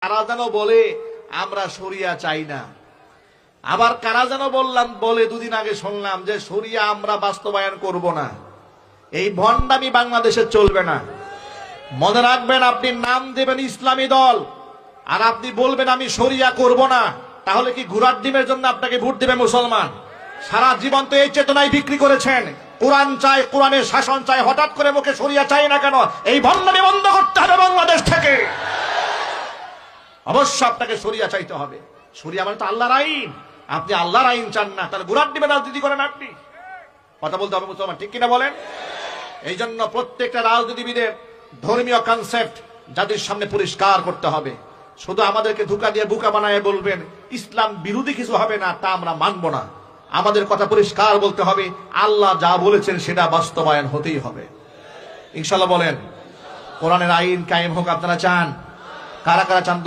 কারা যেন বলে আমরা শরিয়া চাই না, আবার কারা যেন বলে দুদিন আগে শুনলাম যে শরিয়া আমরা বাস্তবায়ন করব না। এই ভণ্ডামি বাংলাদেশে চলবে না। মনে রাখবেন, আপনি নাম দেবেন ইসলামী দল আর আপনি বলবেন আমি শরিয়া করব না, তাহলে কি ঘোড়ার ডিমের জন্য আপনাকে ভোট দেবে মুসলমান? সারা জীবন তো এই চেতনায় বিক্রি করেছেন, কোরআন চাই, কোরআনের শাসন চাই, হঠাৎ করে মুখে শরিয়া চাই না কেন? এই ভণ্ডামি বন্ধ করতে হবে বাংলাদেশ থেকে। অবশ্য আপনাকে শরিয়া চাইতে হবে। শরিয়া মানে তো আল্লাহর আইন। আপনি আল্লাহর আইন চান না, তাহলে ঘোড়ার ডিমে রাজনীতি করেন আপনি। কথা বলতে হবে মুসলমান, ঠিক কিনা বলেন? এই জন্য প্রত্যেকটা রাজনীতিবিদের ধর্মীয় কনসেপ্ট জাতির সামনে পরিষ্কার করতে হবে। শুধু আমাদেরকে ধোঁকা দিয়ে বোকা বানায় বলবেন ইসলাম বিরোধী কিছু হবে না, তা আমরা মানব না। আমাদের কথা পরিষ্কার বলতে হবে, আল্লাহ যা বলেছেন সেটা বাস্তবায়ন হতেই হবে। ইনশাআল্লাহ বলেন। কোরআনের আইন কায়েম হোক আপনারা চান? কারা কারা চান?